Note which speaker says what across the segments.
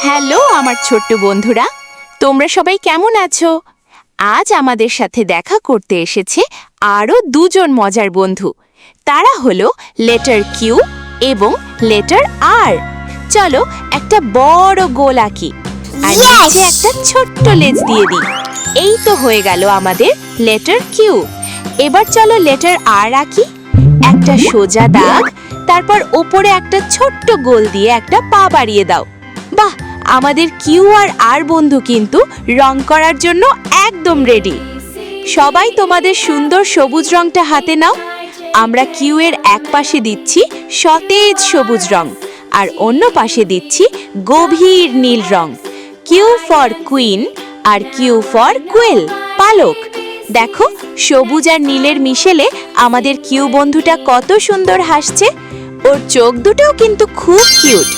Speaker 1: Hello আমার ছোট্ট বন্ধুরা, তোমরা সবাই কেমন আছো? আজ আমাদের সাথে দেখা করতে এসেছে আরও দুজন মজার বন্ধু। তারা হলো লেটার কিউ এবং লেটার আর। চলো একটা বড় গোল আঁকি আর নিচে একটা ছোট্ট লেজ দিয়ে দিই। এই তো হয়ে গেল আমাদের লেটার কিউ। এবার চলো লেটার আর আঁকি। একটা সোজা দাগ, তারপর ওপরে একটা ছোট্ট গোল দিয়ে একটা পা বাড়িয়ে দাও। বাহ, আমাদের কিউ আর আর বন্ধু কিন্তু রং করার জন্য একদম রেডি। সবাই তোমাদের সুন্দর সবুজ রংটা হাতে নাও। আমরা কিউ এর এক পাশে দিচ্ছি সতেজ সবুজ রং আর অন্য পাশে দিচ্ছি গভীর নীল রং। কিউ ফর কুইন আর কিউ ফর কোয়েল, পালক। দেখো, সবুজ আর নীলের মিশেলে আমাদের কিউ বন্ধুটা কত সুন্দর হাসছে। ওর চোখ দুটোও কিন্তু খুব কিউট।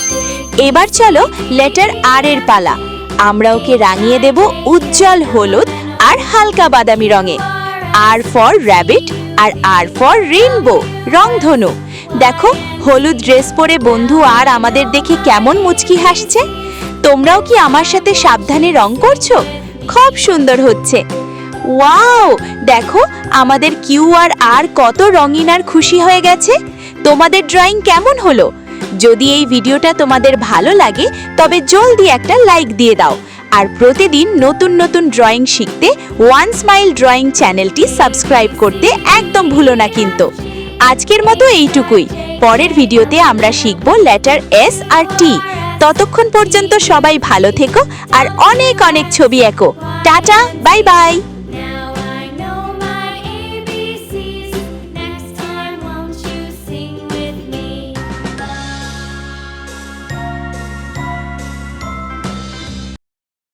Speaker 1: এবার চলো লেটার আর এর পালা। আমরা ওকে রাঙিয়ে দেব উজ্জ্বল হলুদ আর হালকা বাদামি রঙে। আর ফর র্যাবিট আর আর ফর রেইনবো, রংধনু। দেখো, হলুদ ড্রেস পরে বন্ধু আর আমাদের দেখে কেমন মুচকি হাসছে। তোমরাও কি আমার সাথে সাবধানে রং করছো? খুব সুন্দর হচ্ছে। ওয়াও, দেখো আমাদের কিউ আর কত রঙিন আর খুশি হয়ে গেছে। তোমাদের ড্রয়িং কেমন হলো? যদি এই ভিডিওটা তোমাদের ভালো লাগে তবে জলদি একটা লাইক দিয়ে দাও। আর প্রতিদিন নতুন নতুন ড্রয়িং শিখতে ওয়ান স্মাইল ড্রয়িং চ্যানেলটি সাবস্ক্রাইব করতে একদম ভুলো না কিন্তু। আজকের মতো এইটুকুই। পরের ভিডিওতে আমরা শিখব লেটার এস আর টি। ততক্ষণ পর্যন্ত সবাই ভালো থেকো আর অনেক অনেক ছবি আঁকো। Tata, bye bye.